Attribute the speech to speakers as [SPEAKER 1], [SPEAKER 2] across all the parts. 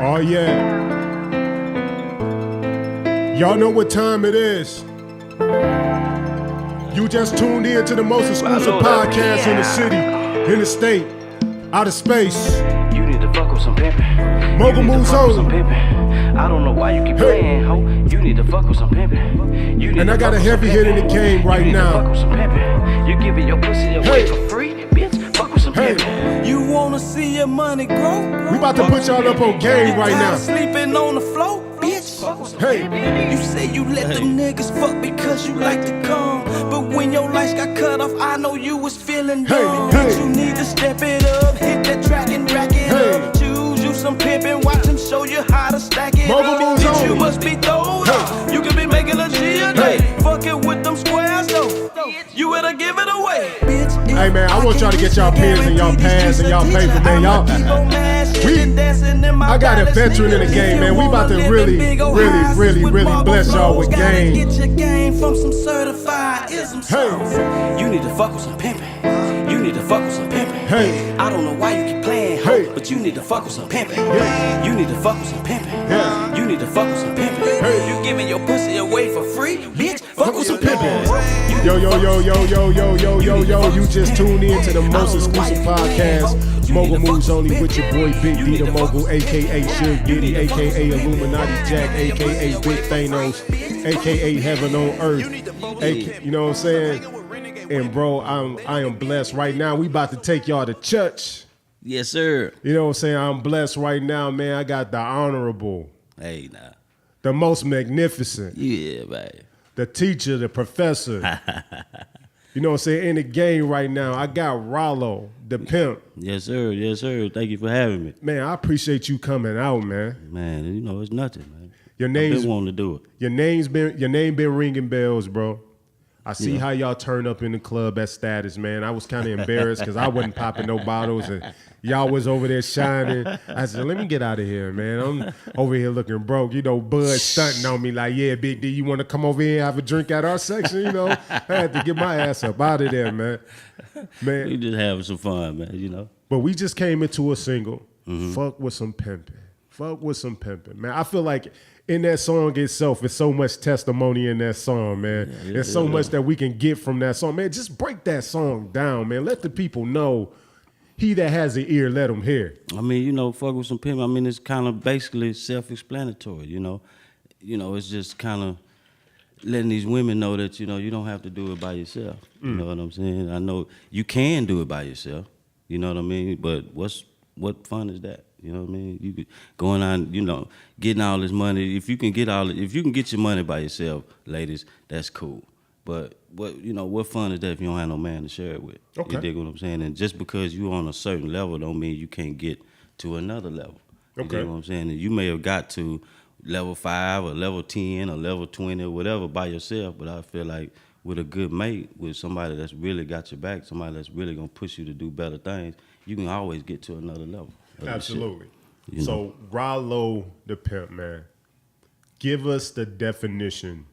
[SPEAKER 1] Oh yeah. Y'all know what time it is. You just tuned in to the most exclusive podcast in the city, in the state, out of space.
[SPEAKER 2] You need to fuck with some pimpin'.
[SPEAKER 1] Mogul moves on.
[SPEAKER 2] I don't know why you keep playing, ho. You need to fuck with some pimpin'.
[SPEAKER 1] And I got a heavy hit in the game right now.
[SPEAKER 2] Fuck with some pimpin'. You giving your pussy away for free, bitch. Fuck with some pimpin'.
[SPEAKER 3] You wanna see your money grow?
[SPEAKER 1] We about to put y'all up on game right now.
[SPEAKER 3] Sleeping on the floor, bitch.
[SPEAKER 1] Hey,
[SPEAKER 3] You say you let them niggas fuck because you like to come, but when your lights got cut off, I know you was feeling dumb.
[SPEAKER 1] hey.
[SPEAKER 3] You need to step it up, hit that track and rack it up. Choose you some pimpin', watch them show you how to stack it
[SPEAKER 1] Mogul
[SPEAKER 3] up.
[SPEAKER 1] moves
[SPEAKER 3] Bitch, you
[SPEAKER 1] on.
[SPEAKER 3] must be throwed up. You could be making a G a day, fucking with them squares though. You better give it away, bitch.
[SPEAKER 1] Hey man, I want y'all to get y'all pens and y'all pads and y'all paper, man. Y'all, I got a veteran in the game, man. We about to really bless y'all with game.
[SPEAKER 3] Get your game from some certified isms.
[SPEAKER 1] Hey,
[SPEAKER 3] You need to fuck with some pimpin'. You need to fuck with some pimpin'.
[SPEAKER 1] hey,
[SPEAKER 3] I don't know why you keep playing,
[SPEAKER 1] Hey.
[SPEAKER 3] but you need to fuck with some pimpin'.
[SPEAKER 1] Yeah.
[SPEAKER 3] You need to fuck with some pimpin'.
[SPEAKER 1] Yeah.
[SPEAKER 3] You need to fuck with some pimpin'.
[SPEAKER 1] Hey.
[SPEAKER 3] You giving your pussy away for free, bitch. Fuck with some pimpin'.
[SPEAKER 1] yo, you just tuned in to the most exclusive podcast. Mogul Moves Only with your boy Big D the Mogul, aka Suge Diddy, aka Illuminati Jack, aka Big Thanos, aka Heaven on Earth. You know what I'm saying? And bro, I am blessed right now. We about to take y'all to church.
[SPEAKER 4] Yes, sir.
[SPEAKER 1] You know what I'm saying? I'm blessed right now, man. I got the honorable,
[SPEAKER 4] Hey, nah.
[SPEAKER 1] the most magnificent,
[SPEAKER 4] Yeah, man.
[SPEAKER 1] the teacher, the professor. You know what I'm saying? In the game right now, I got Ralo The Pimp.
[SPEAKER 4] Yes, sir. Yes, sir. Thank you for having me.
[SPEAKER 1] Man, I appreciate you coming out, man.
[SPEAKER 4] Man, you know, it's nothing, man.
[SPEAKER 1] Your
[SPEAKER 4] I've
[SPEAKER 1] name's
[SPEAKER 4] been wanting to do it.
[SPEAKER 1] your name been ringing bells, bro. I see how y'all turn up in the club at Status, man. I was kind of embarrassed because I wasn't popping no bottles and y'all was over there shining. I said, let me get out of here, man. I'm over here looking broke. You know, Bud stunting on me like, yeah, Big D, you want to come over here and have a drink at our section? You know, I had to get my ass up out of there, man. Man,
[SPEAKER 4] We just having some fun, man, you know.
[SPEAKER 1] but we just came into a single, Fuck with some pimpin'. Fuck with some pimpin'. Man, I feel like in that song itself, there's so much testimony in that song, man. There's so much that we can get from that song. Man, just break that song down, man. Let the people know he that has an ear, let him hear.
[SPEAKER 4] I mean, you know, fuck with some pimp. I mean, it's kind of basically self-explanatory, you know. You know, it's just kind of letting these women know that, you know, you don't have to do it by yourself. You know what I'm saying? I know you can do it by yourself. You know what I mean? But what fun is that? You know what I mean? You could going on, you know, getting all this money. If you can get your money by yourself, ladies, that's cool. But what fun is that if you don't have no man to share it with?
[SPEAKER 1] Okay.
[SPEAKER 4] You dig what I'm saying? And just because you're on a certain level don't mean you can't get to another level. You
[SPEAKER 1] Okay.
[SPEAKER 4] dig what I'm saying? And you may have got to level 5 or level 10 or level 20 or whatever by yourself, but I feel like with a good mate, with somebody that's really got your back, somebody that's really gonna push you to do better things, you can always get to another level.
[SPEAKER 1] Absolutely.
[SPEAKER 4] You know.
[SPEAKER 1] So, Ralo The Pimp, man, give us the definition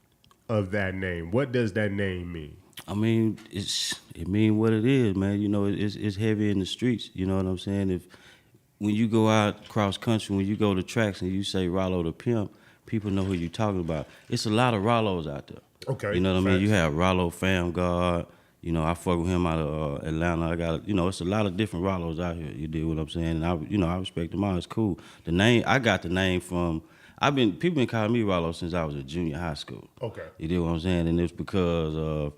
[SPEAKER 1] of that name. What does that name mean?
[SPEAKER 4] I mean, it mean what it is, man. You know, it's heavy in the streets. You know what I'm saying? When you go out cross country, when you go to tracks and you say Ralo The Pimp, people know who you're talking about. It's a lot of Ralos out there.
[SPEAKER 1] Okay.
[SPEAKER 4] You know what I mean?
[SPEAKER 1] Facts.
[SPEAKER 4] You have Ralo Fam God. You know, I fuck with him out of Atlanta. I got, you know, it's a lot of different Ralos out here. You dig what I'm saying? And I respect them all. It's cool. The name, I got the name from. People been calling me Ralo since I was in junior high school.
[SPEAKER 1] Okay.
[SPEAKER 4] You dig what I'm saying? And it's because of,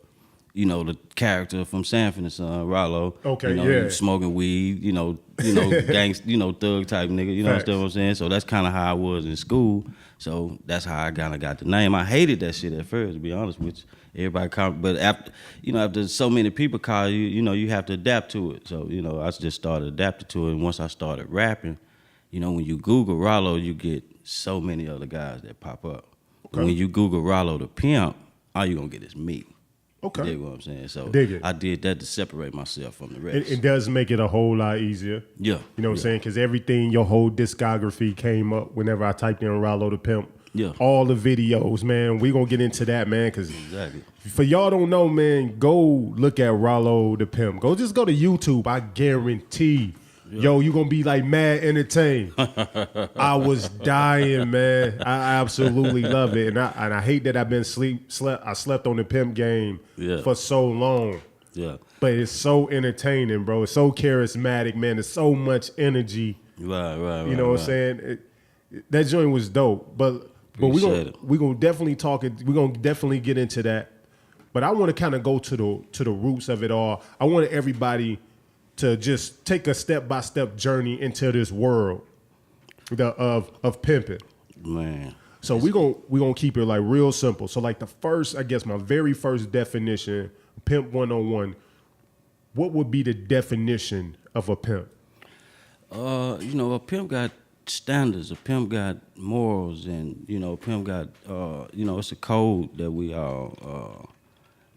[SPEAKER 4] you know, the character from Sanford and Son, Ralo.
[SPEAKER 1] Okay,
[SPEAKER 4] you know,
[SPEAKER 1] yeah.
[SPEAKER 4] smoking weed, you know, gangsta, you know, thug type nigga. You know what I'm saying? So that's kind of how I was in school. So that's how I kind of got the name. I hated that shit at first, to be honest with you. Everybody called, but after so many people call you, you know, you have to adapt to it. So, you know, I just started adapting to it. And once I started rapping, you know, when you Google Ralo, you get so many other guys that pop up.
[SPEAKER 1] Okay.
[SPEAKER 4] When you Google Ralo The Pimp, all you gonna get is me.
[SPEAKER 1] Okay.
[SPEAKER 4] You dig what I'm saying? So
[SPEAKER 1] Dig it.
[SPEAKER 4] I did that to separate myself from the rest.
[SPEAKER 1] It does make it a whole lot easier.
[SPEAKER 4] Yeah.
[SPEAKER 1] You know what I'm saying? Because everything, your whole discography came up whenever I typed in Ralo The Pimp.
[SPEAKER 4] Yeah.
[SPEAKER 1] All the videos, man. We're going to get into that, man, because
[SPEAKER 4] Exactly.
[SPEAKER 1] for y'all don't know, man, go look at Ralo The Pimp. Just go to YouTube. I guarantee Yo, you gonna be like mad entertained. I was dying, man. I absolutely love it, and I hate that I've been I slept on the pimp game for so long.
[SPEAKER 4] Yeah.
[SPEAKER 1] But it's so entertaining, bro. It's so charismatic, man. There's so much energy.
[SPEAKER 4] Right.
[SPEAKER 1] You know what I'm saying? That joint was dope. But we gonna definitely talk it. We're gonna definitely get into that. But I want to kind of go to the roots of it all. I want everybody to just take a step-by-step journey into this world of pimping.
[SPEAKER 4] Man.
[SPEAKER 1] So we gonna keep it like real simple. So like my very first definition, Pimp 101, what would be the definition of a pimp?
[SPEAKER 4] A pimp got standards. A pimp got morals, and a pimp got it's a code that we all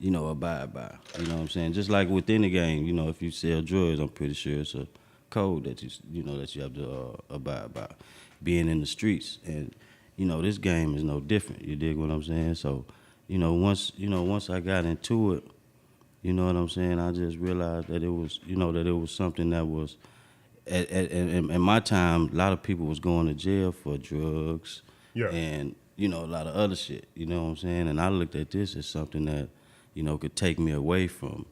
[SPEAKER 4] abide by. You know what I'm saying? Just like within the game, if you sell drugs, I'm pretty sure it's a code that you have to abide by. Being in the streets, and this game is no different. You dig what I'm saying? So, once I got into it, you know what I'm saying, I just realized that it was something that was in my time, a lot of people was going to jail for drugs and a lot of other shit. You know what I'm saying? And I looked at this as something that could take me away from,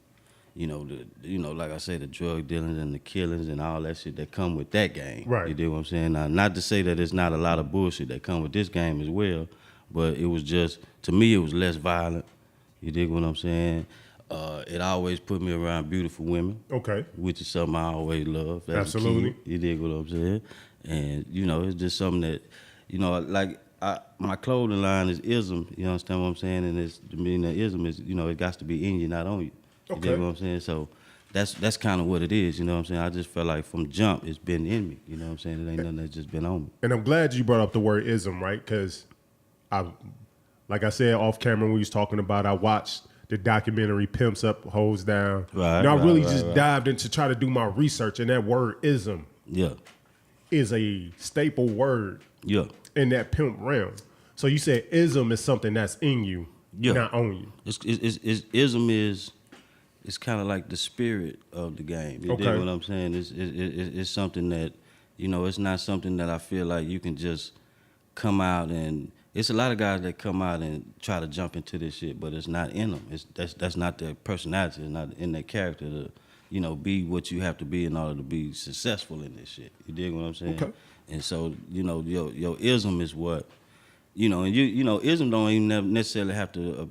[SPEAKER 4] like I said, the drug dealing and the killings and all that shit that come with that game.
[SPEAKER 1] Right.
[SPEAKER 4] You dig what I'm saying? Now, not to say that it's not a lot of bullshit that come with this game as well, but it was just, to me, it was less violent. You dig what I'm saying? It always put me around beautiful women. Okay. Which is something I always loved.
[SPEAKER 1] Absolutely.
[SPEAKER 4] You dig what I'm saying? And, it's just something that, my clothing line is IZM, you understand what I'm saying? And IZM is, it got to be in you, not on you. You dig what I'm saying? So that's kind of what it is, you know what I'm saying? I just felt like from jump, it's been in me, you know what I'm saying? It ain't nothing that's just been on me.
[SPEAKER 1] And I'm glad you brought up the word IZM, right? Because like I said off camera when we was talking about, I watched the documentary Pimps Up, Hoes Down. Right. I really dived into try to do my research, and that word IZM is a staple word in that pimp realm. So you said IZM is something that's in you, not on you.
[SPEAKER 4] IZM is kind of like the spirit of the game. You dig what I'm saying? It's something that, it's not something that I feel like you can just come out and. It's a lot of guys that come out and try to jump into this shit, but it's not in them. That's not their personality. It's not in their character to, be what you have to be in order to be successful in this shit. You dig what I'm saying? Okay. And so, your IZM is what, and IZM don't even necessarily have to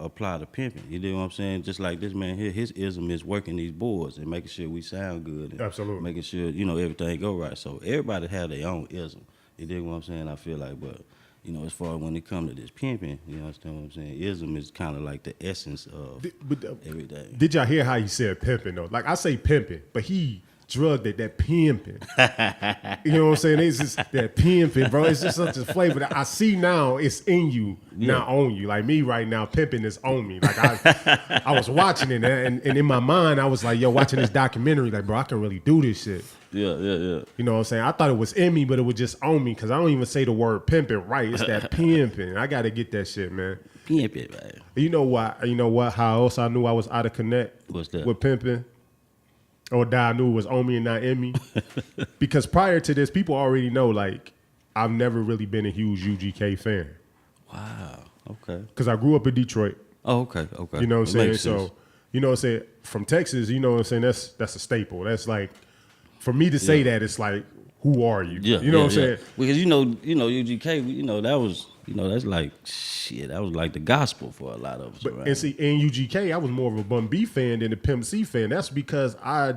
[SPEAKER 4] apply to pimping. You dig what I'm saying? Just like this man here, his IZM is working these boards and making sure we sound good. And absolutely. Making sure, everything go right. So everybody have their own IZM. You dig what I'm saying? I feel like, but. As far as when it comes to this pimping, you understand what I'm saying? IZM is kind of like the essence of everything.
[SPEAKER 1] Did y'all hear how he said pimping though? Like I say pimping, but he drugged it, that pimping. You know what I'm saying? It's just that pimping, bro. It's just such a flavor that I see now it's in you, not on you. Like me right now, pimping is on me. Like I was watching it and in my mind I was like, yo, watching this documentary, like, bro, I can really do this shit.
[SPEAKER 4] Yeah.
[SPEAKER 1] You know what I'm saying? I thought it was in me, but it was just on me because I don't even say the word pimping right. It's that pimping. I got to get that shit, man.
[SPEAKER 4] Pimping, man.
[SPEAKER 1] You know what? How else I knew I was out of connect
[SPEAKER 4] What's that?
[SPEAKER 1] with pimping? Or that I knew it was on me and not in me? Because prior to this, people already know, like, I've never really been a huge UGK fan.
[SPEAKER 4] Wow. Okay.
[SPEAKER 1] Because I grew up in Detroit.
[SPEAKER 4] Oh, okay.
[SPEAKER 1] You know what I'm saying? So, you know what I'm saying? From Texas, you know what I'm saying? That's a staple. That's like, for me to say that, it's like, who are you? You know what I'm saying?
[SPEAKER 4] Because UGK, that was, that's like shit. That was like the gospel for a lot of us.
[SPEAKER 1] But, and see, in UGK, I was more of a Bun B fan than a Pimp C fan. That's because I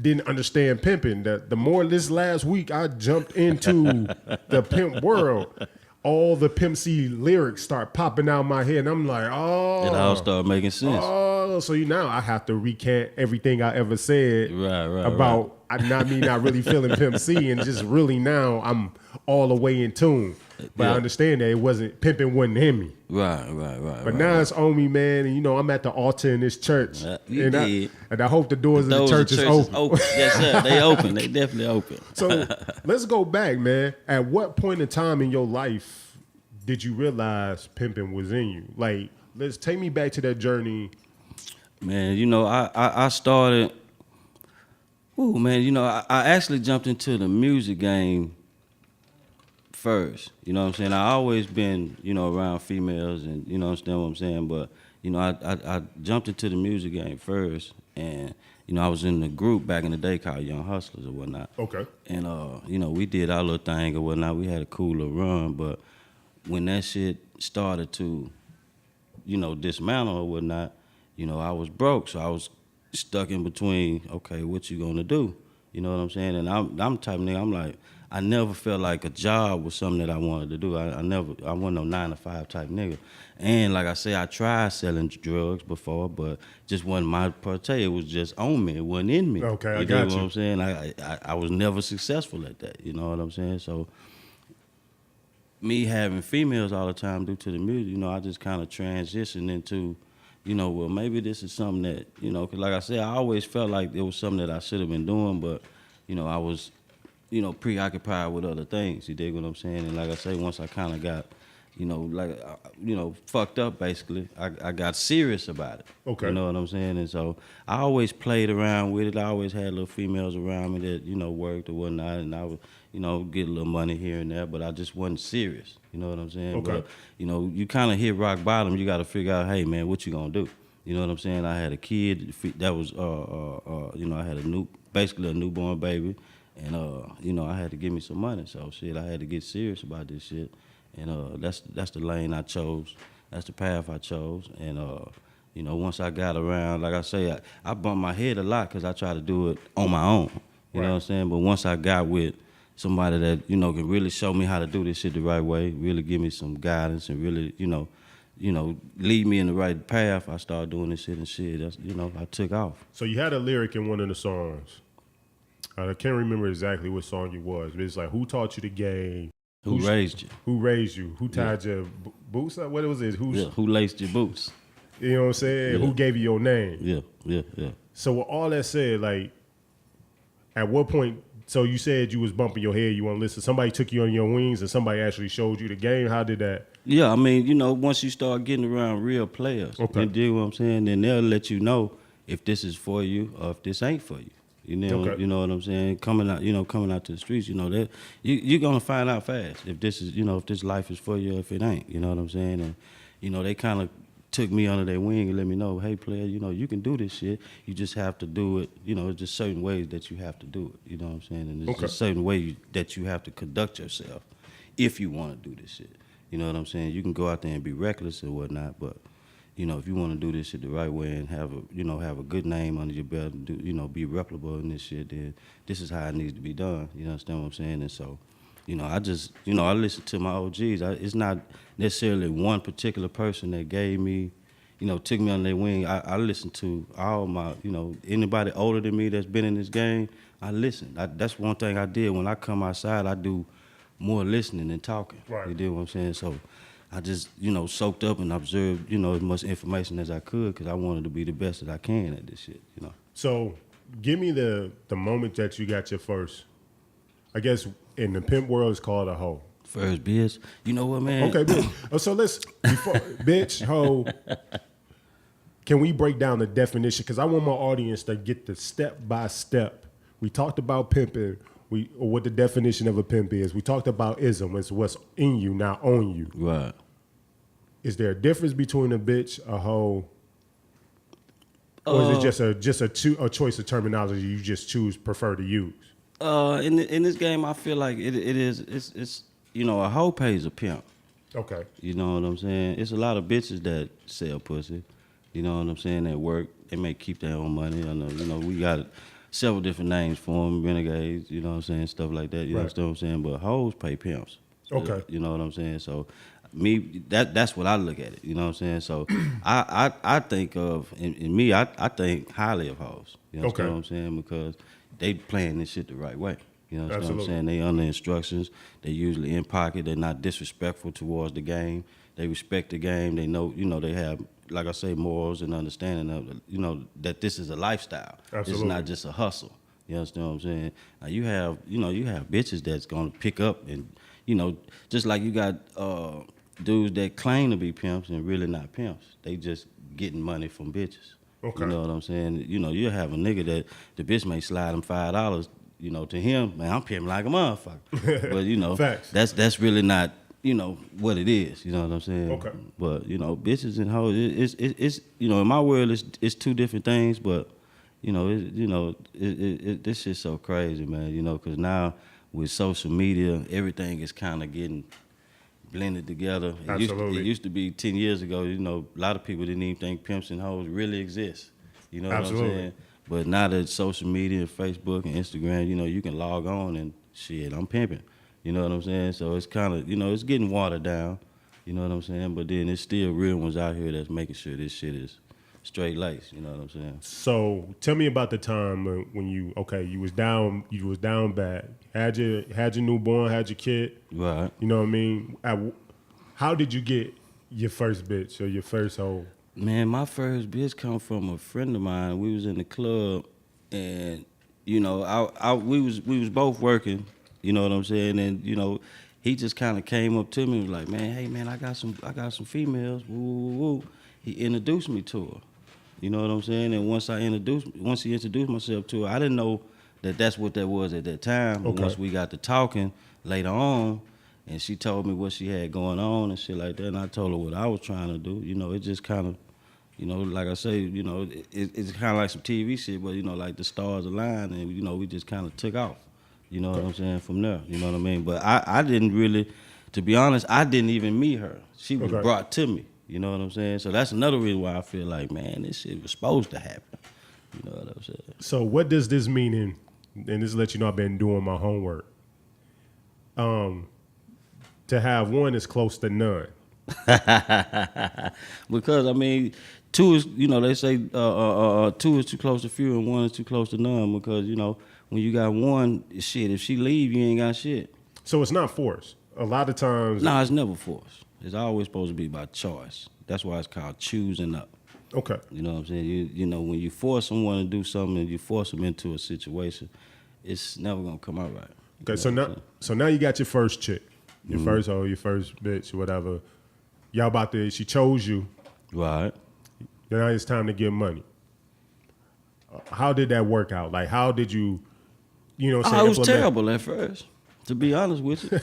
[SPEAKER 1] didn't understand pimping. The more this last week I jumped into the pimp world, all the Pimp C lyrics start popping out my head, and I'm like, oh.
[SPEAKER 4] It all started making sense.
[SPEAKER 1] Oh, so now I have to recant everything I ever said about not really feeling Pimp C, and just really now I'm all the way in tune. But I understand that it wasn't, pimping wasn't in me.
[SPEAKER 4] Right.
[SPEAKER 1] But now it's on me, man, and I'm at the altar in this church. And I hope the doors of the church is open.
[SPEAKER 4] Yes, sir. They open. They definitely open.
[SPEAKER 1] So let's go back, man. At what point in time in your life did you realize pimping was in you? Like, let's take me back to that journey.
[SPEAKER 4] Man, I started, Ooh, man, you know, I actually jumped into the music game first. You know what I'm saying? I always been, you know, around females and, you know, understand what I'm saying? But, you know, I jumped into the music game first, and, you know, I was in the group back in the day called Young Hustlers or whatnot.
[SPEAKER 1] Okay.
[SPEAKER 4] And, you know, we did our little thing or whatnot. We had a cool little run, but when that shit started to, you know, dismantle or whatnot, you know, I was broke, so I was stuck in between, okay, what you gonna do? You know what I'm saying? And I'm the type of nigga, I'm like, I never felt like a job was something that I wanted to do. I wasn't no 9-to-5 type nigga. And like I say, I tried selling drugs before, but just wasn't my partay. It was just on me. It wasn't in me.
[SPEAKER 1] Okay, I
[SPEAKER 4] you
[SPEAKER 1] got
[SPEAKER 4] know
[SPEAKER 1] you.
[SPEAKER 4] what I'm saying? I was never successful at that. You know what I'm saying? So me having females all the time due to the music, you know, I just kind of transitioned into, you know, well, maybe this is something that, you know, because like I said, I always felt like it was something that I should have been doing, but, you know, I was, you know, preoccupied with other things. You dig what I'm saying? And like I say, once I kind of got, you know, like, you know, fucked up basically, I got serious about it.
[SPEAKER 1] Okay.
[SPEAKER 4] You know what I'm saying? And so I always played around with it. I always had little females around me that, you know, worked or whatnot, and I would, you know, get a little money here and there, but I just wasn't serious. You know what I'm saying?
[SPEAKER 1] Okay.
[SPEAKER 4] But, you know, you kind of hit rock bottom. You got to figure out, hey, man, what you gonna do? You know what I'm saying? I had a kid that was, you know, I had basically a newborn baby, and you know, I had to give me some money. So shit, I had to get serious about this shit, and that's the lane I chose. That's the path I chose, and you know, once I got around, like I say, I bumped my head a lot because I tried to do it on my own. You know what I'm saying? But once I got with somebody that, you know, can really show me how to do this shit the right way, really give me some guidance, and really, you know, lead me in the right path, I started doing this shit and shit. That's, you know, I took off.
[SPEAKER 1] So you had a lyric in one of the songs. I can't remember exactly what song it was, but it's like, who taught you the game?
[SPEAKER 4] Who raised you?
[SPEAKER 1] Who raised you? Who tied your boots up? What was it?
[SPEAKER 4] Who laced your boots?
[SPEAKER 1] You know what I'm saying?
[SPEAKER 4] Yeah.
[SPEAKER 1] Who gave you your name?
[SPEAKER 4] Yeah.
[SPEAKER 1] So with all that said, like, at what point, so you said you was bumping your head, you want to listen, somebody took you on your wings and somebody actually showed you the game? How did that?
[SPEAKER 4] Yeah, I mean, you know, once you start getting around real players,
[SPEAKER 1] Okay.
[SPEAKER 4] you dig what I'm saying, then they'll let you know if this is for you or if this ain't for you. You know,
[SPEAKER 1] Okay.
[SPEAKER 4] you know what I'm saying? Coming out to the streets, you know, that you're gonna find out fast if this is, you know, if this life is for you or if it ain't. You know what I'm saying? And you know, they kind of took me under their wing and let me know, hey, player, you know, you can do this shit. You just have to do it. You know, it's just certain ways that you have to do it. You know what I'm saying? And it's just certain way that you have to conduct yourself if you want to do this shit. You know what I'm saying? You can go out there and be reckless or whatnot, but you know, if you want to do this shit the right way and have a good name under your belt and do, you know, be reputable in this shit, then this is how it needs to be done. You understand what I'm saying? And so, you know, I just, you know, I listen to my OGs. It's not necessarily one particular person that gave me, you know, took me under their wing. I listen to all my, you know, anybody older than me that's been in this game, I listen. That's one thing I did. When I come outside, I do more listening than talking.
[SPEAKER 1] Right.
[SPEAKER 4] You dig what I'm saying? So I just, you know, soaked up and observed, you know, as much information as I could because I wanted to be the best that I can at this shit, you know.
[SPEAKER 1] So give me the moment that you got your first, I guess in the pimp world it's called a hoe.
[SPEAKER 4] First bitch. You know what, man?
[SPEAKER 1] Okay, bitch. So let's, bitch, hoe, can we break down the definition? Because I want my audience to get the step by step. We talked about pimping, or what the definition of a pimp is. We talked about IZM, it's what's in you, not on you.
[SPEAKER 4] Right.
[SPEAKER 1] Is there a difference between a bitch, a hoe, or is it just a choice of terminology you just prefer to use?
[SPEAKER 4] In this game, I feel like it's you know, a hoe pays a pimp.
[SPEAKER 1] Okay.
[SPEAKER 4] You know what I'm saying? It's a lot of bitches that sell pussy. You know what I'm saying? That work. They may keep their own money. I know. You know, we got several different names for them, renegades. You know what I'm saying? Stuff like that. You understand what I'm saying? But hoes pay pimps.
[SPEAKER 1] Okay.
[SPEAKER 4] You know what I'm saying? So me, that's what I look at it. You know what I'm saying? So I think of in me, I think highly of hoes. You know what I'm saying? Because they playing this shit the right way. You know what I'm saying? They under instructions. They usually in pocket. They're not disrespectful towards the game. They respect the game. They know, you know, they have, like I say, morals and understanding of, you know, that this is a lifestyle.
[SPEAKER 1] Absolutely.
[SPEAKER 4] It's not just a hustle. You understand what I'm saying? Now you have bitches that's gonna pick up and, you know, just like you got dudes that claim to be pimps and really not pimps. They just getting money from bitches.
[SPEAKER 1] Okay.
[SPEAKER 4] You know what I'm saying? You know, you have a nigga that the bitch may slide him $5. You know, to him, man, I'm pimping like a motherfucker. But you know,
[SPEAKER 1] Facts.
[SPEAKER 4] that's really not, you know, what it is. You know what I'm saying?
[SPEAKER 1] Okay.
[SPEAKER 4] But you know, bitches and hoes, it's you know, in my world, it's two different things. But you know, this shit's so crazy, man. You know, because now with social media, everything is kind of getting blended together.
[SPEAKER 1] Absolutely.
[SPEAKER 4] It used to be 10 years ago, you know, a lot of people didn't even think pimps and hoes really exist. You know what
[SPEAKER 1] Absolutely.
[SPEAKER 4] I'm saying? But now that social media, Facebook and Instagram, you know, you can log on and shit, I'm pimping. You know what I'm saying? So it's kind of, you know, it's getting watered down. You know what I'm saying? But then there's still real ones out here that's making sure this shit is straight lace. You know what I'm saying?
[SPEAKER 1] So tell me about the time when you was down bad, had your newborn, had your kid.
[SPEAKER 4] Right.
[SPEAKER 1] You know what I mean? How did you get your first bitch or your first hoe?
[SPEAKER 4] Man, my first bitch come from a friend of mine. We was in the club, and you know, we was both working. You know what I'm saying? And you know, he just kind of came up to me and was like, "Man, hey man, I got some females." Woo, woo, woo. He introduced me to her. You know what I'm saying? And once he introduced myself to her, I didn't know that that's what that was at that time. But
[SPEAKER 1] Okay.
[SPEAKER 4] once we got to talking later on, and she told me what she had going on and shit like that, and I told her what I was trying to do. You know, it just kind of, you know, like I say, you know, it's kind of like some TV shit, but you know, like the stars aligned, and you know, we just kind of took off. You know what I'm saying? From there, you know what I mean? But I didn't really, to be honest, I didn't even meet her. She was
[SPEAKER 1] Okay.
[SPEAKER 4] brought to me. You know what I'm saying? So that's another reason why I feel like, man, this shit was supposed to happen. You know what I'm saying?
[SPEAKER 1] So what does this mean? And this lets you know I've been doing my homework. To have one is close to none.
[SPEAKER 4] Because I mean, two is, you know, they say two is too close to few and one is too close to none. Because you know, when you got one, shit, if she leave, you ain't got shit.
[SPEAKER 1] So it's not forced. A lot of times.
[SPEAKER 4] No, it's never forced. It's always supposed to be by choice. That's why it's called choosing up.
[SPEAKER 1] Okay.
[SPEAKER 4] You know what I'm saying? You know, when you force someone to do something and you force them into a situation, it's never gonna come out right.
[SPEAKER 1] Okay.
[SPEAKER 4] You
[SPEAKER 1] So
[SPEAKER 4] know what I'm
[SPEAKER 1] now, so now you got your first chick, your first hoe, your first bitch, whatever. Y'all she chose you.
[SPEAKER 4] saying? Right.
[SPEAKER 1] Now it's time to get money. How did that work out? Like, how did you, you know,
[SPEAKER 4] It was terrible at first, to be honest with you.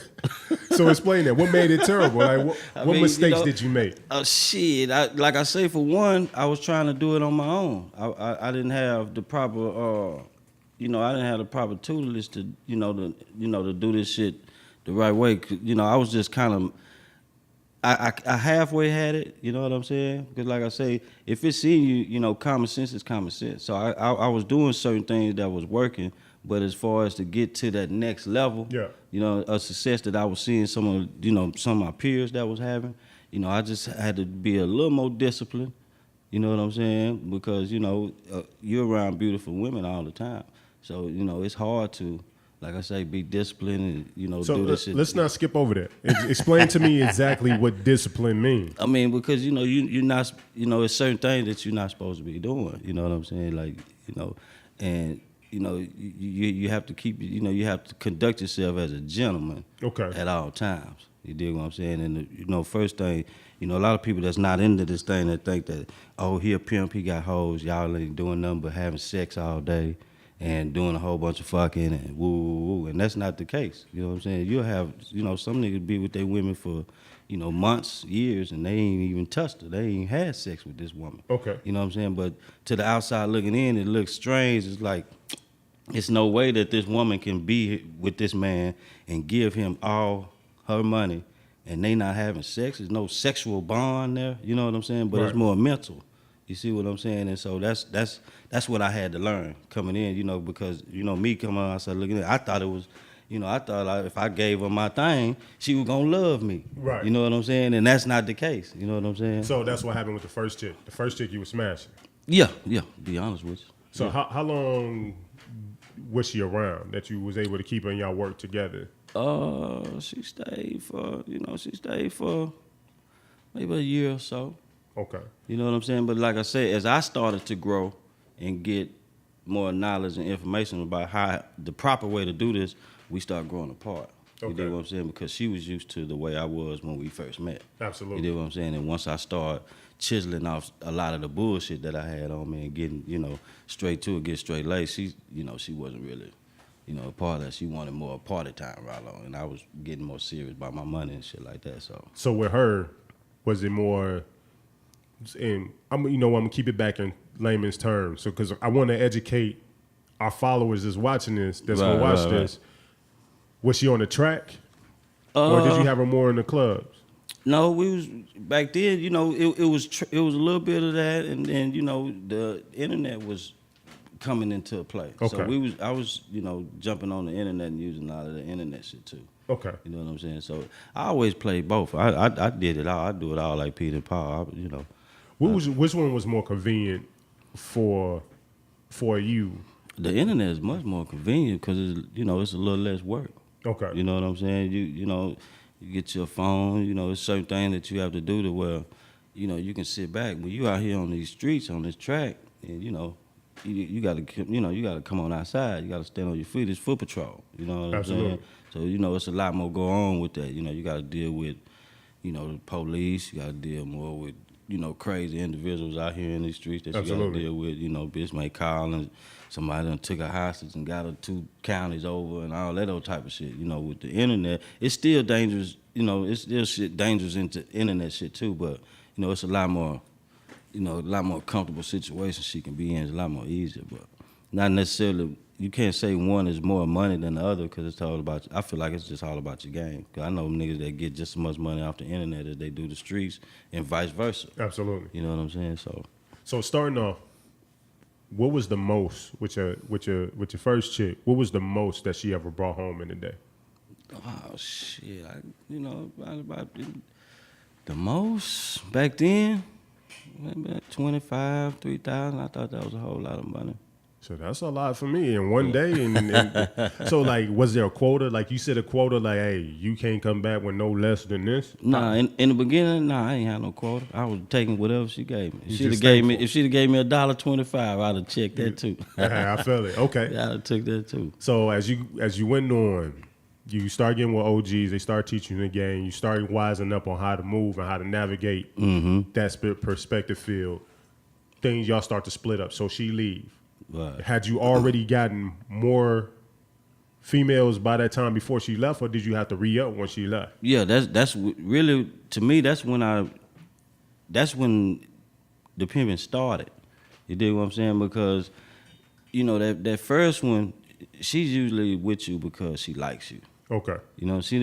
[SPEAKER 1] So explain that. What made it terrible? Like, what
[SPEAKER 4] mean,
[SPEAKER 1] mistakes
[SPEAKER 4] you know,
[SPEAKER 1] did you make?
[SPEAKER 4] Shit, like I say, for one, I was trying to do it on my own. I didn't have the proper, you know, I didn't have the proper tutelage to, to do this shit the right way. You know, I was just kind of, I halfway had it. You know what I'm saying? Because like I say, if it's in you, you know, common sense is common sense. So I was doing certain things that was working. But as far as to get to that next level,
[SPEAKER 1] Yeah.
[SPEAKER 4] you know, a success that I was seeing some of my peers that was having, you know, I just had to be a little more disciplined. You know what I'm saying? Because, you know, you're around beautiful women all the time. So, you know, it's hard to, like I say, be disciplined and, you know,
[SPEAKER 1] So
[SPEAKER 4] do this shit.
[SPEAKER 1] let's not skip over that. Explain to me exactly what discipline means.
[SPEAKER 4] I mean, because, you know, you're not, you know, it's certain things that you're not supposed to be doing. You know what I'm saying? Like, you know, and, you know, you have to keep, you know, you have to conduct yourself as a gentleman at all times. You dig what I'm saying? And, you know, first thing, you know, a lot of people that's not into this thing that think that, oh, he a pimp, he got hoes, y'all ain't doing nothing but having sex all day and doing a whole bunch of fucking and woo, woo, woo. And that's not the case. You know what I'm saying? You'll have, you know, some niggas be with their women for, you know, months, years, and they ain't even touched her. They ain't had sex with this woman.
[SPEAKER 1] Okay.
[SPEAKER 4] You know what I'm saying? But to the outside looking in, it looks strange. It's like, it's no way that this woman can be with this man and give him all her money and they not having sex. There's no sexual bond there. You know what I'm saying? But
[SPEAKER 1] Right.
[SPEAKER 4] it's more mental. You see what I'm saying? And so that's what I had to learn coming in, you know, because, you know, me coming on, I started looking at it, I thought it was, you know, I thought if I gave her my thing, she was going to love me.
[SPEAKER 1] Right.
[SPEAKER 4] You know what I'm saying? And that's not the case. You know what I'm saying?
[SPEAKER 1] So that's what happened with the first chick. The first chick you were smashing.
[SPEAKER 4] Yeah, be honest with you.
[SPEAKER 1] So
[SPEAKER 4] Yeah.
[SPEAKER 1] how long was she around that you was able to keep her and y'all work together?
[SPEAKER 4] She stayed for maybe a year or so.
[SPEAKER 1] Okay.
[SPEAKER 4] You know what I'm saying? But like I said, as I started to grow and get more knowledge and information about how the proper way to do this, we start growing apart. You
[SPEAKER 1] Okay.
[SPEAKER 4] dig what I'm saying? Because she was used to the way I was when we first met.
[SPEAKER 1] Absolutely.
[SPEAKER 4] You dig what I'm saying? And once I started chiseling off a lot of the bullshit that I had on me and getting, straight to it, get straight laced, she wasn't really, a part of that. She wanted more party time, Ralo. And I was getting more serious about my money and shit like that.
[SPEAKER 1] So with her, was it more? And I'm gonna keep it back in layman's terms. So because I want to educate our followers that's watching this, that's gonna watch this. Was she on the track, or did you have her more in the clubs?
[SPEAKER 4] No, we was back then. It was a little bit of that, and then the internet was coming into play.
[SPEAKER 1] Okay.
[SPEAKER 4] So I was jumping on the internet and using a lot of the internet shit too.
[SPEAKER 1] Okay.
[SPEAKER 4] You know what I'm saying? So I always played both. I did it all. I do it all like Pete and Paul.
[SPEAKER 1] Which one was more convenient for you?
[SPEAKER 4] The internet is much more convenient because it's a little less work.
[SPEAKER 1] Okay.
[SPEAKER 4] You know what I'm saying? You get your phone. It's certain things that you have to do to where, you can sit back. When you out here on these streets, on this track, and you gotta come on outside. You gotta stand on your feet. It's foot patrol. You know what
[SPEAKER 1] Absolutely.
[SPEAKER 4] I'm saying? So it's a lot more go on with that. You gotta deal with, the police. You gotta deal more with, crazy individuals out here in these streets that
[SPEAKER 1] Absolutely.
[SPEAKER 4] you gotta deal with. Bitch may call and somebody done took a hostage and got her 2 counties over and all that old type of shit. With the internet, it's still dangerous. It's still shit dangerous into internet shit too. But it's a lot more, a lot more comfortable situation she can be in. It's a lot more easier, but not necessarily. You can't say one is more money than the other because it's all about. I feel like it's just all about your game. Cause I know niggas that get just as much money off the internet as they do the streets, and vice versa.
[SPEAKER 1] Absolutely.
[SPEAKER 4] You know what I'm saying?
[SPEAKER 1] So starting off, what was the most with your first chick? What was the most that she ever brought home in a day?
[SPEAKER 4] Oh shit! About the most back then, maybe about 25, 3,000. I thought that was a whole lot of money.
[SPEAKER 1] So that's a lot for me in one day. And so, like, was there a quota? Like, you said a quota, like, hey, you can't come back with no less than this?
[SPEAKER 4] Nah, in the beginning, I ain't had no quota. I was taking whatever she gave me. If she'd have gave me $1.25, I'd have checked that too.
[SPEAKER 1] I feel it. Okay.
[SPEAKER 4] Yeah, I'd have took that too.
[SPEAKER 1] So as you went on, you start getting with OGs. They start teaching you the game. You start wising up on how to move and how to navigate that perspective field. Things y'all start to split up. So she leave.
[SPEAKER 4] Right.
[SPEAKER 1] Had you already gotten more females by that time before she left, or did you have to re-up when she left?
[SPEAKER 4] Yeah, that's really, to me, that's when the pimping started. You dig what I'm saying? Because, that first one, she's usually with you because she likes you.
[SPEAKER 1] Okay.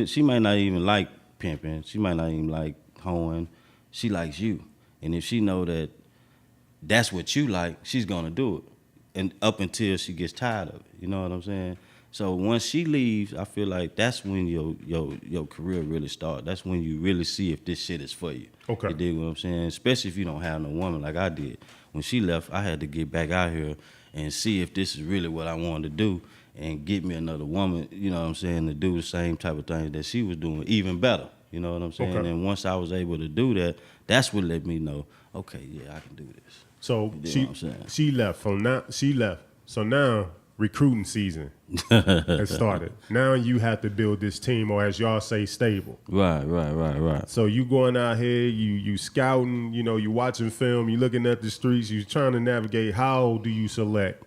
[SPEAKER 4] She might not even like pimping. She might not even like hoeing. She likes you. And if she know that that's what you like, she's gonna do it. And up until she gets tired of it. You know what I'm saying? So once she leaves, I feel like that's when your career really starts. That's when you really see if this shit is for you.
[SPEAKER 1] Okay.
[SPEAKER 4] You dig what I'm saying? Especially if you don't have no woman like I did. When she left, I had to get back out here and see if this is really what I wanted to do and get me another woman, you know what I'm saying, to do the same type of things that she was doing, even better. You know what I'm saying?
[SPEAKER 1] Okay.
[SPEAKER 4] And once I was able to do that, that's what let me know, okay, yeah, I can do this.
[SPEAKER 1] So
[SPEAKER 4] You know what I'm saying?
[SPEAKER 1] she left. So now recruiting season has started. Now you have to build this team, or as y'all say, stable.
[SPEAKER 4] Right.
[SPEAKER 1] So you going out here, you scouting, you watching film, you looking at the streets, you trying to navigate. How do you select?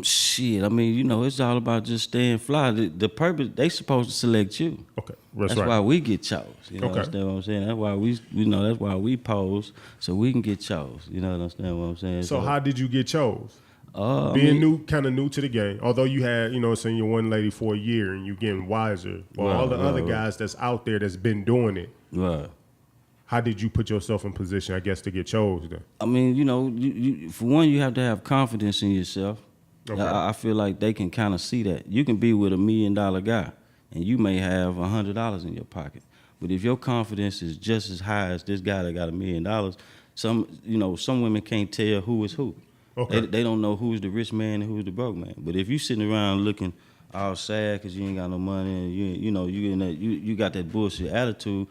[SPEAKER 4] Shit, I mean, it's all about just staying fly. The purpose, they supposed to select you.
[SPEAKER 1] Okay,
[SPEAKER 4] That's
[SPEAKER 1] right.
[SPEAKER 4] why we get chose. You know,
[SPEAKER 1] Okay.
[SPEAKER 4] understand what I'm saying? That's why that's why we pose, so we can get chose. You know, understand what I'm saying?
[SPEAKER 1] So how did you get chose?
[SPEAKER 4] I
[SPEAKER 1] Being
[SPEAKER 4] mean,
[SPEAKER 1] kind of new to the game, although you had, saying your one lady for a year and you getting wiser. Well, all the other guys that's out there that's been doing it.
[SPEAKER 4] Right.
[SPEAKER 1] How did you put yourself in position, I guess, to get chose then?
[SPEAKER 4] I mean, you for one, you have to have confidence in yourself.
[SPEAKER 1] Okay.
[SPEAKER 4] I feel like they can kind of see that. You can be with $1 million guy, and you may have $100 in your pocket. But if your confidence is just as high as this guy that got $1 million, some women can't tell who is who.
[SPEAKER 1] Okay.
[SPEAKER 4] They don't know who's the rich man and who's the broke man. But if you sitting around looking all sad because you ain't got no money and you got that bullshit attitude,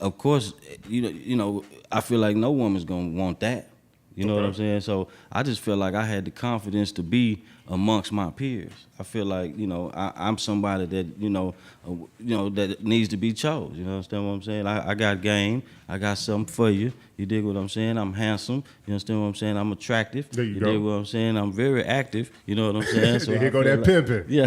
[SPEAKER 4] of course, I feel like no woman's gonna want that. You know what I'm saying? So I just feel like I had the confidence to be amongst my peers. I feel like, you know, I'm somebody that, that needs to be chose. You understand what I'm saying? I got game. I got something for you. You dig what I'm saying? I'm handsome. You understand what I'm saying? I'm attractive.
[SPEAKER 1] There you go.
[SPEAKER 4] Dig what I'm saying? I'm very active. You know what I'm saying? So
[SPEAKER 1] Here go that pimping.
[SPEAKER 4] Yeah.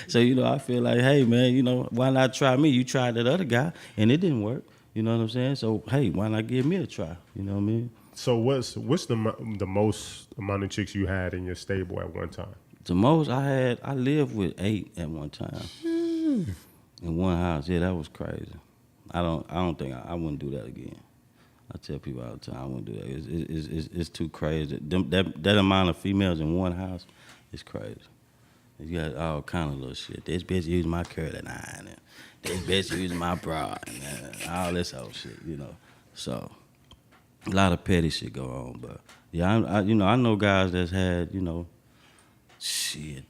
[SPEAKER 4] So, I feel like, hey, man, why not try me? You tried that other guy, and it didn't work. You know what I'm saying? So, hey, why not give me a try? You know what I mean?
[SPEAKER 1] So what's the most amount of chicks you had in your stable at one time?
[SPEAKER 4] The most I lived with 8 at one time. In one house. Yeah, that was crazy. I don't think I wouldn't do that again. I tell people all the time I wouldn't do that. It's too crazy. That amount of females in one house is crazy. You got all kind of little shit. This bitch using my curling iron, and this bitch using my bra, and all this old shit, So a lot of petty shit go on, but yeah, I know guys that's had,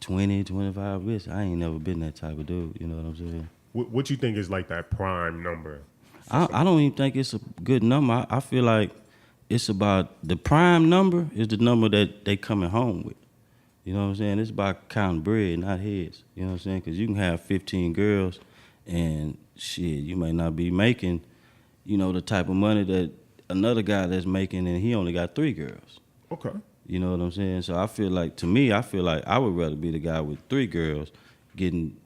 [SPEAKER 4] 20, 25 bitches. I ain't never been that type of dude. You know what I'm saying?
[SPEAKER 1] What you think is like that prime number?
[SPEAKER 4] I don't even think it's a good number. I feel like it's about the prime number is the number that they coming home with. You know what I'm saying? It's about counting bread, not heads. You know what I'm saying? Because you can have 15 girls, and shit, you may not be making, the type of money that another guy that's making, and he only got 3 girls.
[SPEAKER 1] Okay.
[SPEAKER 4] You know what I'm saying? So I feel like I would rather be the guy with 3 girls getting,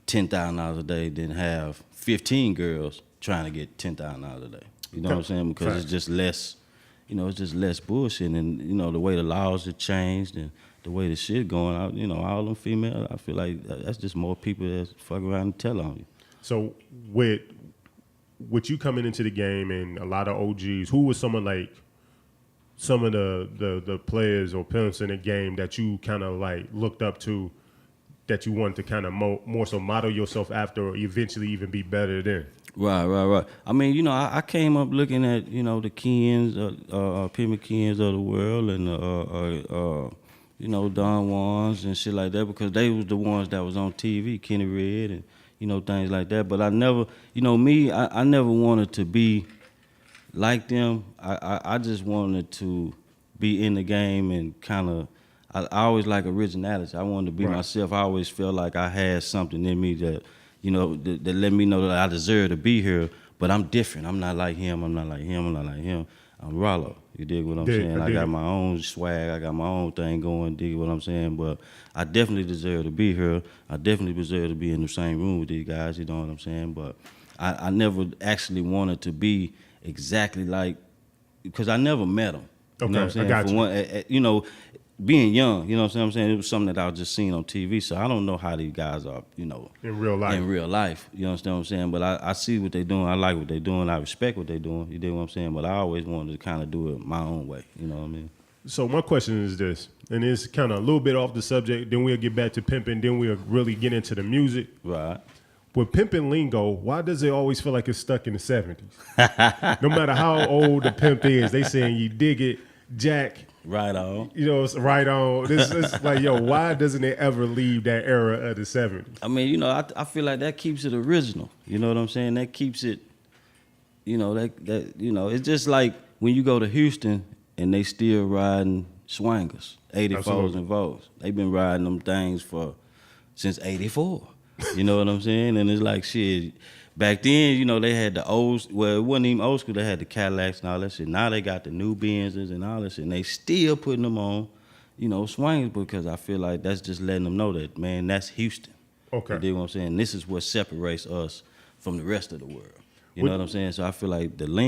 [SPEAKER 4] $10,000 a day than have 15 girls trying to get $10,000 a day. You know what I'm saying? Because it's just less, it's just less bullshit. And, the way the laws have changed and the way the shit going out, all them females, I feel like that's just more people that fuck around and tell on you.
[SPEAKER 1] So with you coming into the game and a lot of OGs, who was some of the players or pimps in the game that you kind of like looked up to, that you wanted to kind of more so model yourself after, or eventually even be better than?
[SPEAKER 4] Right. I mean, I came up looking at, the Kens, Pimp Kens of the world, and Don Juans and shit like that, because they was the ones that was on TV, Kenny Red and things like that. But I never, I never wanted to be like them. I just wanted to be in the game and kind of, I always like originality. I wanted to be myself. I always felt like I had something in me that, that let me know that I deserve to be here, but I'm different. I'm not like him. I'm Ralo. You dig what I'm saying? I got my own swag. I got my own thing going. Dig what I'm saying? But I definitely deserve to be here. I definitely deserve to be in the same room with these guys. You know what I'm saying? But I never actually wanted to be exactly like, because I never met them. You know what I'm saying?
[SPEAKER 1] I got you.
[SPEAKER 4] Being young, you know what I'm saying? It was something that I was just seeing on TV, so I don't know how these guys are,
[SPEAKER 1] in real life.
[SPEAKER 4] You understand what I'm saying? But I see what they're doing. I like what they're doing. I respect what they're doing. You dig what I'm saying? But I always wanted to kind of do it my own way. You know what I mean?
[SPEAKER 1] So my question is this, and it's kind of a little bit off the subject, then we'll get back to pimping, then we'll really get into the music.
[SPEAKER 4] Right.
[SPEAKER 1] With pimping lingo, why does it always feel like it's stuck in the 70s? No matter how old the pimp is, they saying you dig it, Jack.
[SPEAKER 4] Right on.
[SPEAKER 1] It's right on. It's like, why doesn't it ever leave that era of the 70s?
[SPEAKER 4] I mean, I feel like that keeps it original. You know what I'm saying? That keeps it, it's just like when you go to Houston and they still riding swangers, 84s and Vogues. They've been riding them things since 84. You know what I'm saying? And it's like, shit, back then, they had the old, well, it wasn't even old school, they had the Cadillacs and all that shit. Now they got the new Benzes and all that shit, and they still putting them on, swangers, because I feel like that's just letting them know that, man, that's Houston.
[SPEAKER 1] Okay.
[SPEAKER 4] You dig what I'm saying? This is what separates us from the rest of the world. You know what I'm saying? So I feel like the link